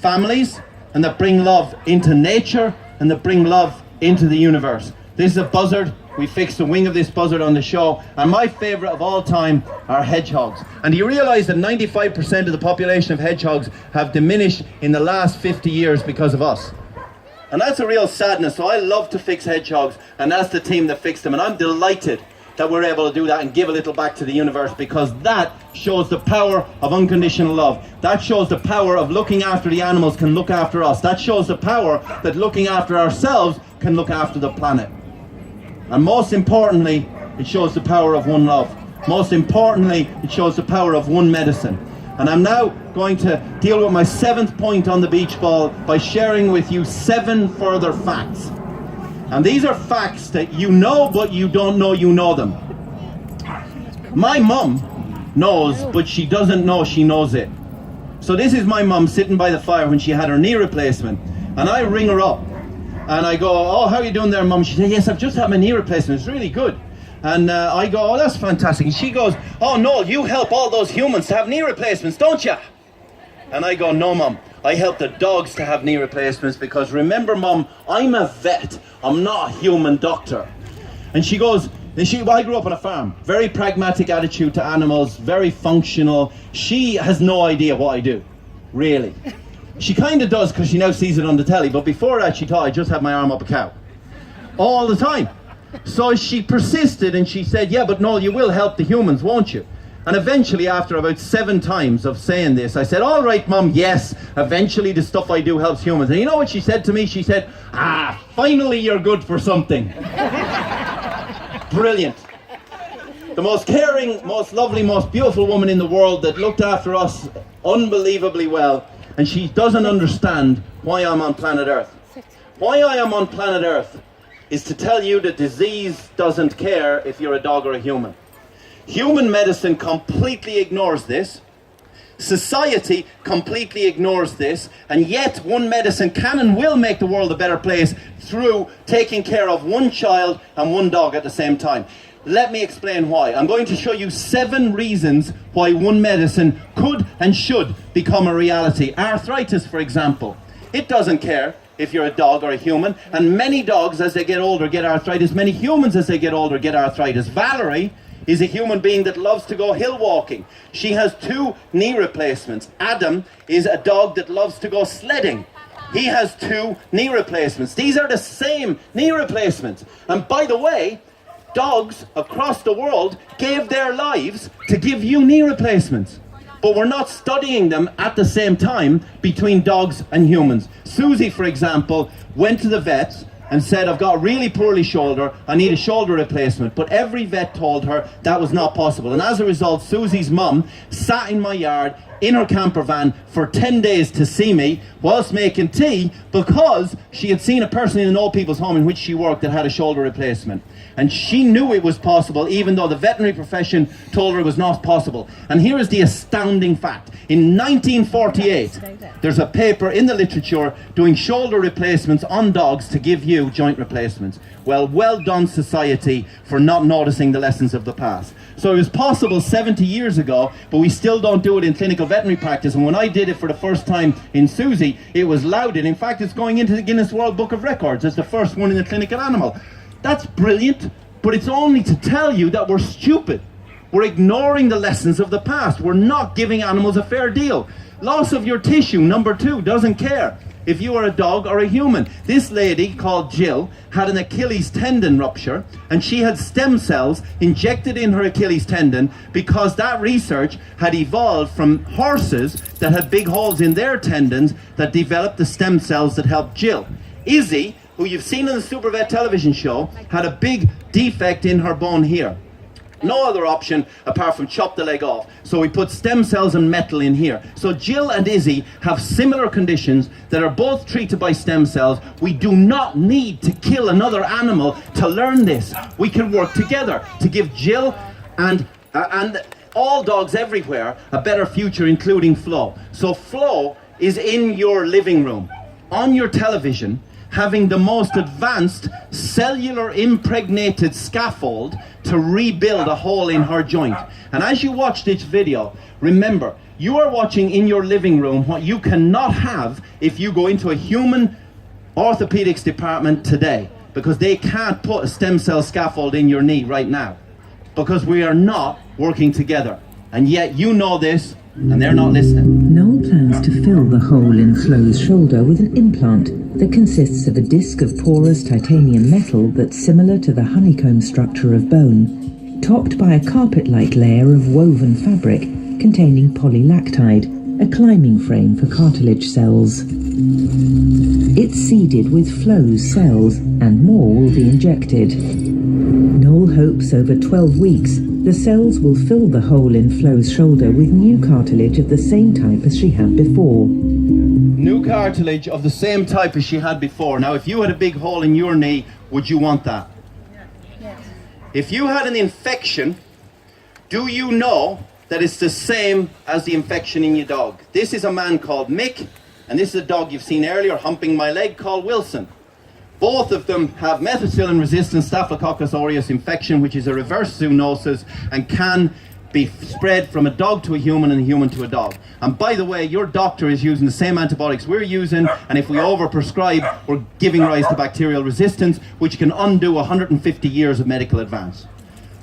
families, and that bring love into nature, and that bring love into the universe. This is a buzzard. We fixed the wing of this buzzard on the show, and my favourite of all time are hedgehogs. And do you realise that 95% of the population of hedgehogs have diminished in the last 50 years because of us? And that's a real sadness. So I love to fix hedgehogs, and that's the team that fixed them, and I'm delighted that we're able to do that and give a little back to the universe, because that shows the power of unconditional love. That shows the power of looking after the animals can look after us. That shows the power that looking after ourselves can look after the planet. And most importantly, it shows the power of one love. Most importantly, it shows the power of one medicine. And I'm now going to deal with my 7th point on the beach ball by sharing with you 7 further facts. And these are facts that you know, but you don't know you know them. My mum knows, but she doesn't know she knows it. So this is my mum sitting by the fire when she had her knee replacement. And I ring her up. And I go, oh, how are you doing there, Mum? She said, yes, I've just had my knee replacement. It's really good. And I go, oh, that's fantastic. And she goes, oh, Noel, you help all those humans to have knee replacements, don't you? And I go, no, Mum. I help the dogs to have knee replacements because remember, Mum, I'm a vet. I'm not a human doctor. And she goes, I grew up on a farm. Very pragmatic attitude to animals, very functional. She has no idea what I do, really. She kind of does because she now sees it on the telly, but before that she thought I just had my arm up a cow. All the time. So she persisted and she said, yeah, but Noel, you will help the humans, won't you? And eventually, after about 7 times of saying this, I said, all right, Mum, yes, eventually the stuff I do helps humans. And you know what she said to me? She said, finally you're good for something. Brilliant. The most caring, most lovely, most beautiful woman in the world that looked after us unbelievably well. And she doesn't understand why I'm on planet Earth. Why I am on planet Earth is to tell you that disease doesn't care if you're a dog or a human. Human medicine completely ignores this. Society completely ignores this. And yet one medicine can and will make the world a better place through taking care of one child and one dog at the same time. Let me explain why. I'm going to show you 7 reasons why one medicine could and should become a reality. Arthritis, for example. It doesn't care if you're a dog or a human. And many dogs, as they get older, get arthritis. Many humans, as they get older, get arthritis. Valerie is a human being that loves to go hill walking. She has 2 knee replacements. Adam is a dog that loves to go sledding. He has 2 knee replacements. These are the same knee replacements. And by the way, dogs across the world gave their lives to give you knee replacements. But we're not studying them at the same time between dogs and humans. Susie, for example, went to the vet and said, I've got a really poorly shoulder, I need a shoulder replacement. But every vet told her that was not possible. And as a result, Susie's mum sat in my yard in her camper van for 10 days to see me whilst making tea because she had seen a person in an old people's home in which she worked that had a shoulder replacement. And she knew it was possible even though the veterinary profession told her it was not possible. And here is the astounding fact. In 1948, there's a paper in the literature doing shoulder replacements on dogs to give you joint replacements. Well done, society, for not noticing the lessons of the past. So it was possible 70 years ago, but we still don't do it in clinical veterinary practice. And when I did it for the first time in Susie, it was lauded. In fact, it's going into the Guinness World Book of Records as the first one in a clinical animal. That's brilliant, but it's only to tell you that we're stupid. We're ignoring the lessons of the past. We're not giving animals a fair deal. Loss of your tissue, number 2, doesn't care if you are a dog or a human. This lady called Jill had an Achilles tendon rupture and she had stem cells injected in her Achilles tendon because that research had evolved from horses that had big holes in their tendons that developed the stem cells that helped Jill. Izzy, who you've seen in the Super Vet television show, had a big defect in her bone here. No other option apart from chop the leg off. So we put stem cells and metal in here. So Jill and Izzy have similar conditions that are both treated by stem cells. We do not need to kill another animal to learn this. We can work together to give Jill and all dogs everywhere a better future, including Flo. So Flo is in your living room, on your television, having the most advanced cellular impregnated scaffold to rebuild a hole in her joint. And as you watch this video, remember, You are watching in your living room what you cannot have if you go into a human orthopedics department today, because they can't put a stem cell scaffold in your knee right now, because we are not working together. And yet you know this, and they're not listening. Noel plans to fill the hole in Flo's shoulder with an implant that consists of a disc of porous titanium metal that's similar to the honeycomb structure of bone, topped by a carpet-like layer of woven fabric containing polylactide, a climbing frame for cartilage cells. It's seeded with Flo's cells, and more will be injected. Noel hopes over 12 weeks the cells will fill the hole in Flo's shoulder with new cartilage of the same type as she had before. New cartilage of the same type as she had before. Now, if you had a big hole in your knee, would you want that? Yes. If you had an infection, do you know that it's the same as the infection in your dog? This is a man called Mick, and this is a dog you've seen earlier humping my leg called Wilson. Both of them have methicillin-resistant Staphylococcus aureus infection, which is a reverse zoonosis and can be spread from a dog to a human and a human to a dog. And by the way, your doctor is using the same antibiotics we're using, and if we overprescribe, we're giving rise to bacterial resistance, which can undo 150 years of medical advance.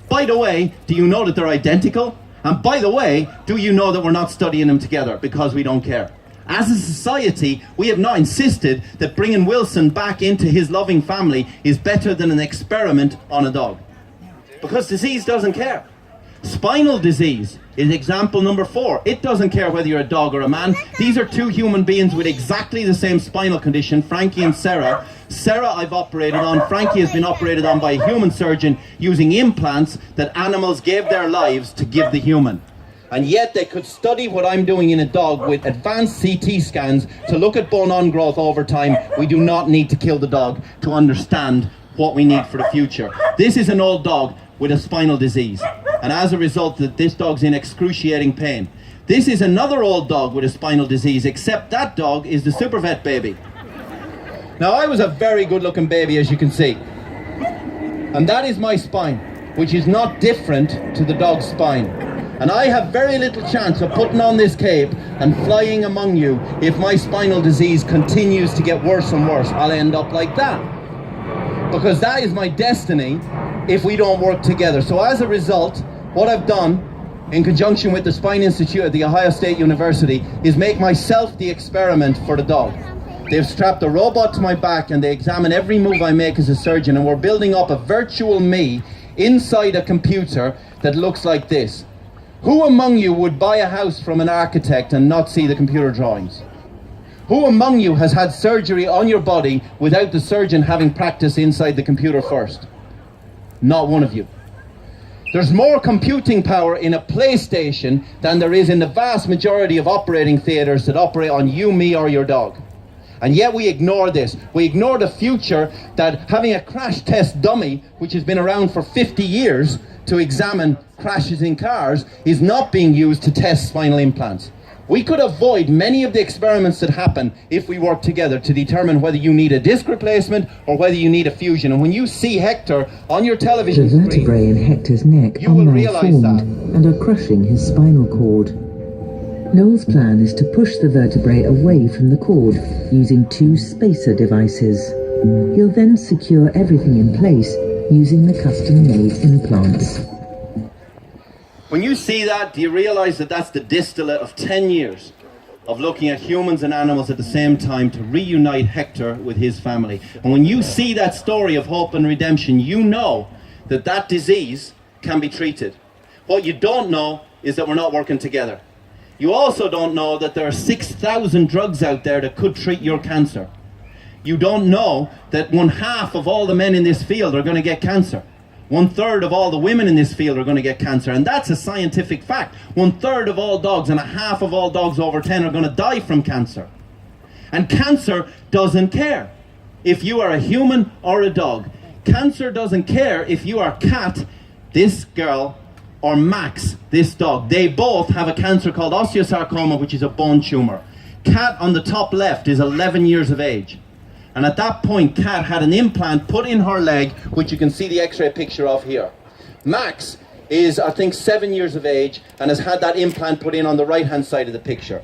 By the way, do you know that they're identical? And by the way, do you know that we're not studying them together because we don't care? As a society, we have not insisted that bringing Wilson back into his loving family is better than an experiment on a dog. Because disease doesn't care. Spinal disease is example number 4. It doesn't care whether you're a dog or a man. These are two human beings with exactly the same spinal condition, Frankie and Sarah. Sarah I've operated on. Frankie has been operated on by a human surgeon using implants that animals gave their lives to give the human. And yet they could study what I'm doing in a dog with advanced CT scans to look at bone on growth over time. We do not need to kill the dog to understand what we need for the future. This is an old dog with a spinal disease, and as a result, this dog's in excruciating pain. This is another old dog with a spinal disease, except that dog is the super vet baby. Now, I was a very good looking baby, as you can see, and that is my spine, which is not different to the dog's spine. And I have very little chance of putting on this cape and flying among you if my spinal disease continues to get worse and worse. I'll end up like that. Because that is my destiny if we don't work together. So as a result, what I've done in conjunction with the Spine Institute at The Ohio State University is make myself the experiment for the dog. They've strapped a robot to my back and they examine every move I make as a surgeon, and we're building up a virtual me inside a computer that looks like this. Who among you would buy a house from an architect and not see the computer drawings? Who among you has had surgery on your body without the surgeon having practice inside the computer first? Not one of you. There's more computing power in a PlayStation than there is in the vast majority of operating theaters that operate on you, me, or your dog. And yet we ignore this. We ignore the future that having a crash test dummy, which has been around for 50 years to examine crashes in cars, is not being used to test spinal implants. We could avoid many of the experiments that happen if we work together to determine whether you need a disc replacement or whether you need a fusion. And when you see Hector on your television the vertebrae screen, in Hector's neck you are will realize malformed and are crushing his spinal cord. Noel's plan is to push the vertebrae away from the cord using 2 spacer devices. He'll then secure everything in place using the custom-made implants. When you see that, do you realize that that's the distillate of 10 years of looking at humans and animals at the same time to reunite Hector with his family? And when you see that story of hope and redemption, you know that that disease can be treated. What you don't know is that we're not working together. You also don't know that there are 6,000 drugs out there that could treat your cancer. You don't know that 1/2 of all the men in this field are going to get cancer. 1/3 of all the women in this field are going to get cancer, and that's a scientific fact. 1/3 of all dogs and 1/2 of all dogs over 10 are going to die from cancer. And cancer doesn't care if you are a human or a dog. Cancer doesn't care if you are Cat, this girl, or Max, this dog. They both have a cancer called osteosarcoma, which is a bone tumor. Cat on the top left is 11 years of age. And at that point, Cat had an implant put in her leg, which you can see the x-ray picture of here. Max is, I think, 7 years of age and has had that implant put in on the right-hand side of the picture.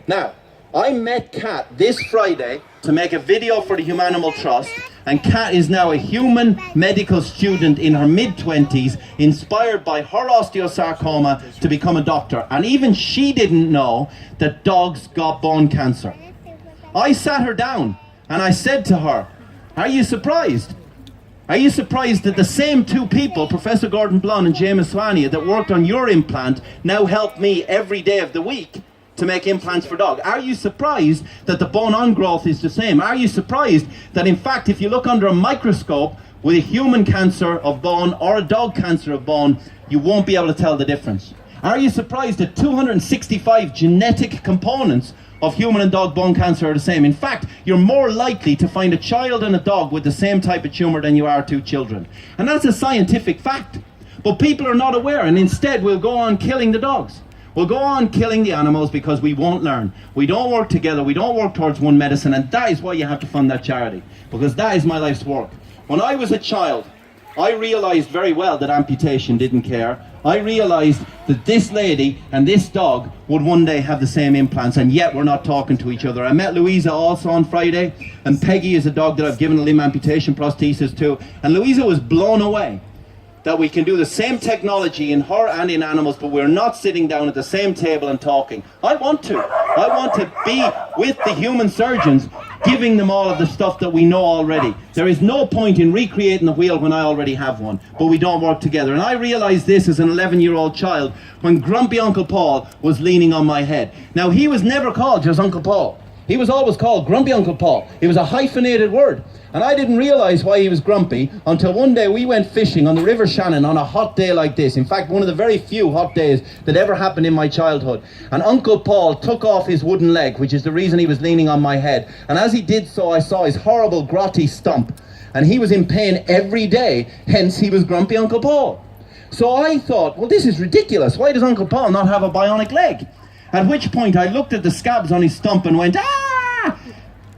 Now, I met Kat this Friday to make a video for the Humanimal Trust, and Kat is now a human medical student in her mid-20s, inspired by her osteosarcoma to become a doctor. And even she didn't know that dogs got bone cancer. I sat her down and I said to her, are you surprised? Are you surprised that the same two people, Professor Gordon Blund and James Swania, that worked on your implant, now help me every day of the week to make implants for dogs? Are you surprised that the bone on growth is the same? Are you surprised that, in fact, if you look under a microscope with a human cancer of bone or a dog cancer of bone, you won't be able to tell the difference? Are you surprised that 265 genetic components of human and dog bone cancer are the same? In fact, you're more likely to find a child and a dog with the same type of tumour than you are two children. And that's a scientific fact. But people are not aware, and instead we'll go on killing the dogs. We'll go on killing the animals because we won't learn. We don't work together, we don't work towards one medicine, and that is why you have to fund that charity. Because that is my life's work. When I was a child, I realised very well that amputation didn't care. I realised that this lady and this dog would one day have the same implants, and yet we're not talking to each other. I met Louisa also on Friday, and Peggy is a dog that I've given a limb amputation prosthesis to, and Louisa was blown away that we can do the same technology in her and in animals, but we're not sitting down at the same table and talking. I want to be with the human surgeons, giving them all of the stuff that we know already. There is no point in recreating the wheel when I already have one, but we don't work together. And I realized this as an 11-year-old child when grumpy Uncle Paul was leaning on my head. Now, he was never called just Uncle Paul. He was always called Grumpy Uncle Paul. It was a hyphenated word. And I didn't realize why he was grumpy until one day we went fishing on the River Shannon on a hot day like this. In fact, one of the very few hot days that ever happened in my childhood. And Uncle Paul took off his wooden leg, which is the reason he was leaning on my head. And as he did so, I saw his horrible grotty stump. And he was in pain every day, hence he was Grumpy Uncle Paul. So I thought, well, this is ridiculous. Why does Uncle Paul not have a bionic leg? At which point I looked at the scabs on his stump and went, ah!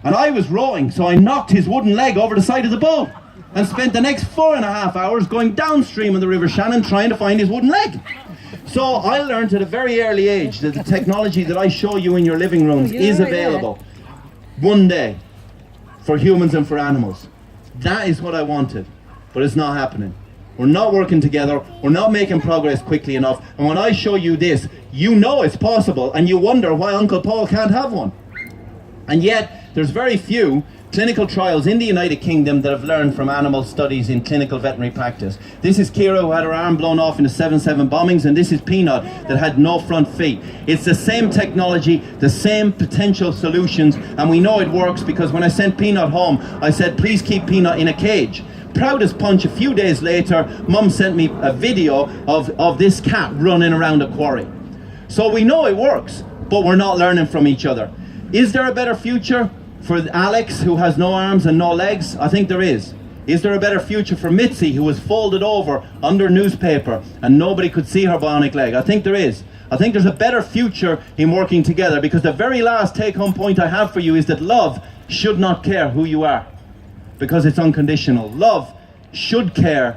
And I was rowing, so I knocked his wooden leg over the side of the boat and spent the next 4.5 hours going downstream of the River Shannon trying to find his wooden leg. So I learned at a very early age that the technology that I show you in your living rooms is available one day for humans and for animals. That is what I wanted, but it's not happening. We're not working together, we're not making progress quickly enough, and when I show you this, you know it's possible, and you wonder why Uncle Paul can't have one. And yet, there's very few clinical trials in the United Kingdom that have learned from animal studies in clinical veterinary practice. This is Kira, who had her arm blown off in the 7/7 bombings, and this is Peanut, that had no front feet. It's the same technology, the same potential solutions, and we know it works because when I sent Peanut home, I said, please keep Peanut in a cage. Proud as punch, a few days later, Mum sent me a video of this cat running around a quarry. So we know it works, but we're not learning from each other. Is there a better future for Alex, who has no arms and no legs? I think there is. Is there a better future for Mitzi, who was folded over under newspaper and nobody could see her bionic leg? I think there is. I think there's a better future in working together, because the very last take-home point I have for you is that love should not care who you are, because it's unconditional. Love should care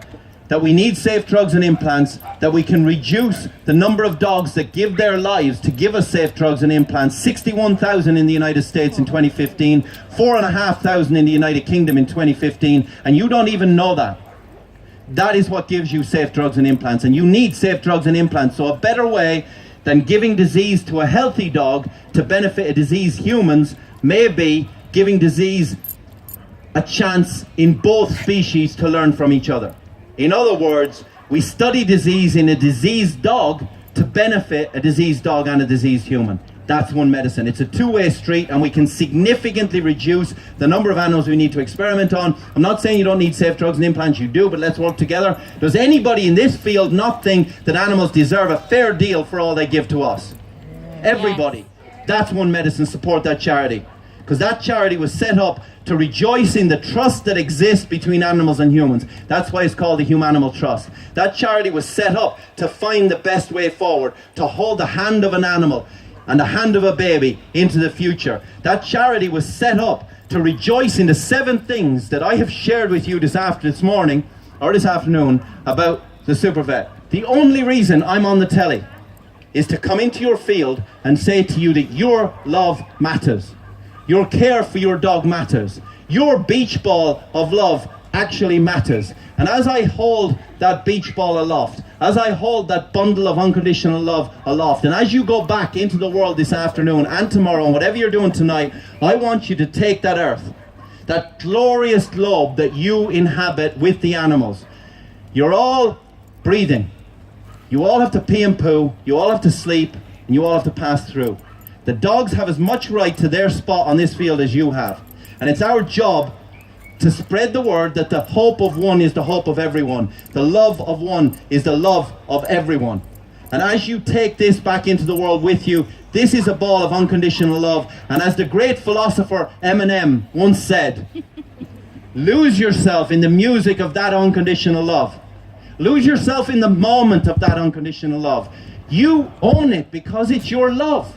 that we need safe drugs and implants, that we can reduce the number of dogs that give their lives to give us safe drugs and implants. 61,000 in the United States in 2015, 4,500 in the United Kingdom in 2015, and you don't even know that. That is what gives you safe drugs and implants, and you need safe drugs and implants. So a better way than giving disease to a healthy dog to benefit a diseased humans may be giving disease a chance in both species to learn from each other. In other words, we study disease in a diseased dog to benefit a diseased dog and a diseased human. That's one medicine. It's a two-way street, and we can significantly reduce the number of animals we need to experiment on. I'm not saying you don't need safe drugs and implants, you do, but let's work together. Does anybody in this field not think that animals deserve a fair deal for all they give to us? Everybody. That's one medicine. Support that charity. Because that charity was set up to rejoice in the trust that exists between animals and humans. That's why it's called the Humanimal Trust. That charity was set up to find the best way forward, to hold the hand of an animal and the hand of a baby into the future. That charity was set up to rejoice in the 7 things that I have shared with you this afternoon about the super vet. The only reason I'm on the telly is to come into your field and say to you that your love matters. Your care for your dog matters. Your beach ball of love actually matters. And as I hold that beach ball aloft, as I hold that bundle of unconditional love aloft, and as you go back into the world this afternoon and tomorrow and whatever you're doing tonight, I want you to take that earth, that glorious globe that you inhabit with the animals. You're all breathing. You all have to pee and poo, you all have to sleep, and you all have to pass through. The dogs have as much right to their spot on this field as you have. And it's our job to spread the word that the hope of one is the hope of everyone. The love of one is the love of everyone. And as you take this back into the world with you, this is a ball of unconditional love. And as the great philosopher Eminem once said, lose yourself in the music of that unconditional love. Lose yourself in the moment of that unconditional love. You own it because it's your love.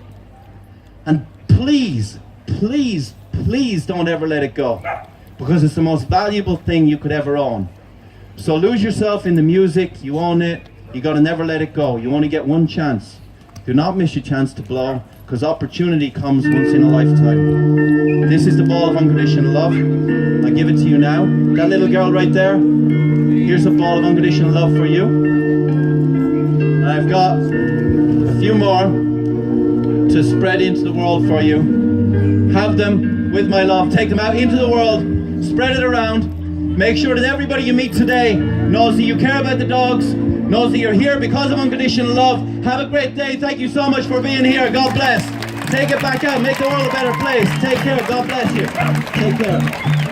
And please, please, please don't ever let it go, because it's the most valuable thing you could ever own. So lose yourself in the music, you own it, you gotta never let it go. You only get one chance. Do not miss your chance to blow, because opportunity comes once in a lifetime. This is the ball of unconditional love. I give it to you now. That little girl right there, here's a ball of unconditional love for you. And I've got a few more to spread into the world for you. Have them with my love. Take them out into the world. Spread it around. Make sure that everybody you meet today knows that you care about the dogs, knows that you're here because of unconditional love. Have a great day. Thank you so much for being here. God bless. Take it back out. Make the world a better place. Take care. God bless you. Take care.